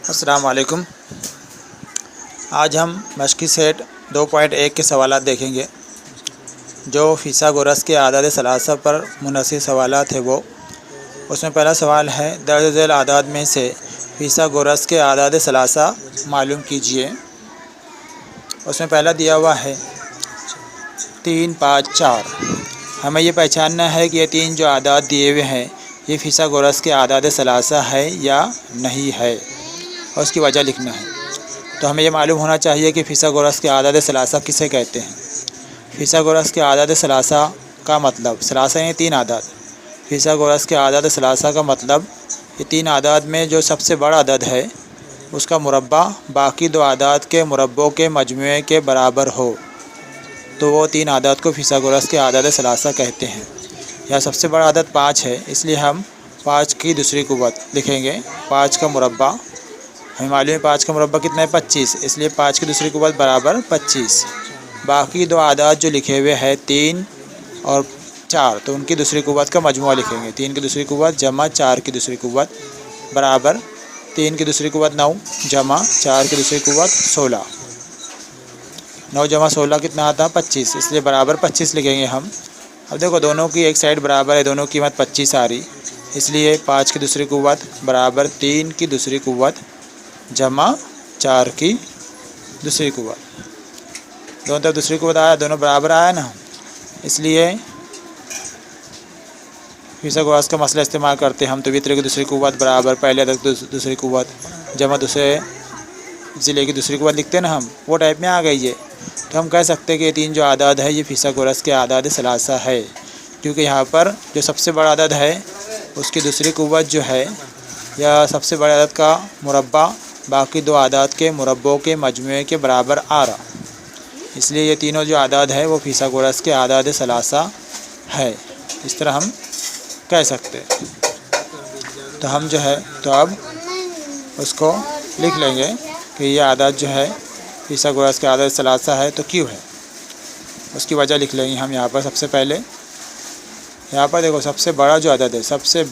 अस्सलाम वालेकुम। आज हम मशक़ी सेट 2.1 के सवालात देखेंगे जो फिसागोरस के आदाद सलासा पर मुनहसर सवालात है। उसमें पहला सवाल है, दर्ज झेल आदाद में से फिसागोरस के आदाद सलासा मालूम कीजिए। उसमें पहला दिया हुआ है 3, 5, 4। हमें ये पहचानना है कि ये तीन जो आदाद दिए हुए हैं ये फिसागोरस के आदाद सलासा है या नहीं है और उसकी वजह लिखना है। तो हमें ये मालूम होना चाहिए कि फिसागोरस के आदाद सलासा किसे कहते हैं। फिसागोरस के आदाद सलासा का मतलब, सलासा यानी तीन आदाद। फिसागोरस के आदाद सलासा का मतलब ये तीन आदाद में जो सबसे बड़ा अदद है उसका मुरब्बा बाकी दो आदाद के मुरब्बों के मजमुए के बराबर हो, तो वो तीन आदाद को फिसागोरस के आदाद सलासा कहते हैं। यह सबसे बड़ा अदद 5 है, इसलिए हम 5 की दूसरी कुव्वत लिखेंगे। 5 का मुरब्बा, हमें मालूम है 5 का मुरब्बा कितना है 25, इसलिए 5 की दूसरी कुव्वत बराबर 25। बाकी दो आदाद जो लिखे हुए हैं 3 और 4, तो उनकी दूसरी कुव्वत का मजमुआ लिखेंगे। 3 की दूसरी कुव्वत जमा 4 की दूसरी कुव्वत बराबर 3 की दूसरी कुव्वत 9 जमा 4 की दूसरी कुव्वत 16। 9 जमा 16 कितना आता है 25, इसलिए बराबर 25 लिखेंगे हम। अब देखो दोनों की एक साइड बराबर है, दोनों की कीमत 25 आ रही, इसलिए 5 की दूसरी कुव्वत बराबर 3 की दूसरी कुव्वत जमा 4 की दूसरी कुव्वत। दोनों तरफ दूसरी कुव्वत आया, दोनों बराबर आया ना, इसलिए फिसागोरस का मसला इस्तेमाल करते हैं हम। तो वित्र की दूसरी कुव्वत बराबर पहले अदद की दूसरी कुव्वत जमा दूसरे ज़िले की दूसरी कुव्वत लिखते हैं ना हम, वो टाइप में आ गई है। तो हम कह सकते हैं कि ये तीन जो आदाद है ये फिसागोरस के आदाद सलासा है, क्योंकि यहाँ पर जो सबसे बड़ा अदद है उसकी दूसरी कुव्वत जो है या सबसे बड़े अदद का मुरब्बा बाकी दो आदाद के मुरब्बों के मजमुए के बराबर आ रहा, इसलिए ये तीनों जो आदाद है वो फिसागोरस के आदाद सलासा है। इस तरह हम कह सकते हैं। तो हम जो है तो अब उसको लिख लेंगे कि ये आदाद जो है फिसागोरस के आदाद सलासा है, तो क्यों है उसकी वजह लिख लेंगे हम यहाँ पर। सबसे पहले यहाँ पर देखो सबसे बड़ा जो अदद है, सबसे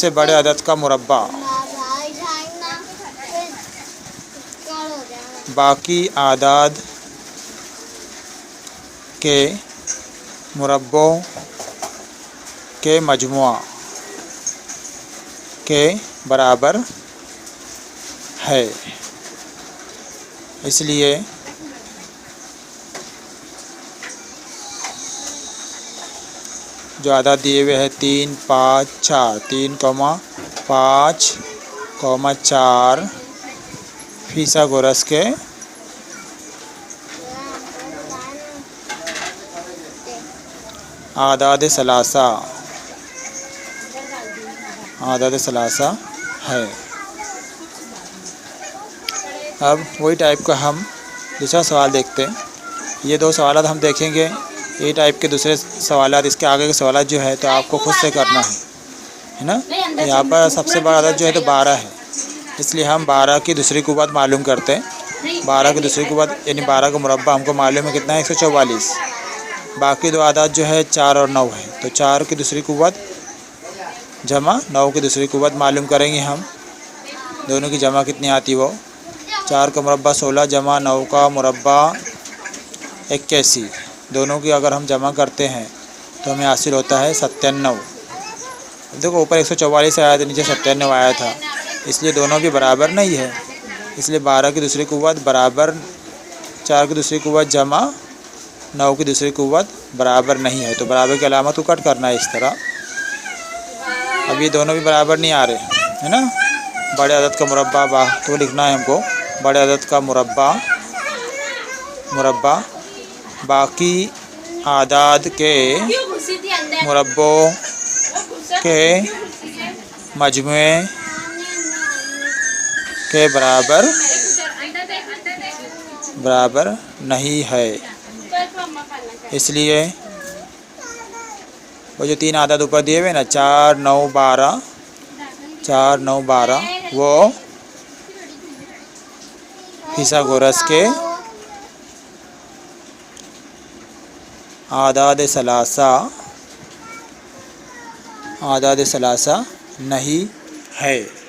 बड़े अदद का मुरब्बा बाकी आदाद के मुरब्बों के मजमुआ के बराबर है, इसलिए जो आदाद दिए हुए हैं 3, 5, 4, 3, 5, 4 फिसागोरस के आदाद सलासा है। अब वही टाइप का हम दूसरा सवाल देखते हैं। ये दो सवालात हम देखेंगे, ये टाइप के दूसरे सवालात, इसके आगे के सवालात जो है तो आपको खुद से करना है ना। यहाँ पर सबसे बड़ा अदद जो है तो 12 है, इसलिए हम 12 की दूसरी कुव्वत मालूम करते हैं। 12 की दूसरी कुव्वत यानी 12 का मुरब्बा हमको मालूम है कितना है 144। बाकी दो आदाद जो है 4 और 9 है, तो 4 की दूसरी कुव्वत जमा 9 की दूसरी कुव्वत मालूम करेंगे हम। दोनों की जमा कितनी आती वो, 4 का मुरब्बा 16 जमा 9 का मुरब्बा 81। दोनों की अगर हम जमा करते हैं तो हमें हासिल होता है 97। देखो ऊपर 144 आया था, नीचे 97 आया था, इसलिए दोनों भी बराबर नहीं है। इसलिए 12 की दूसरी कुव्वत बराबर 4 की दूसरी कुव्वत जमा 9 की दूसरी कुव्वत बराबर नहीं है, तो बराबर की अलामत को कट करना है इस तरह। अब ये दोनों भी बराबर नहीं आ रहे है ना। बड़े अदद का मुरब्बा तो लिखना है हमको, बड़े अदद का मुरब्बा बाकी आदाद के मुरब्बों के मजमुए के बराबर नहीं है, इसलिए वो जो तीन आदाद ऊपर दिए हुए ना 4, 9, 12 वो फिसागोरस के आदाद सलासा नहीं है।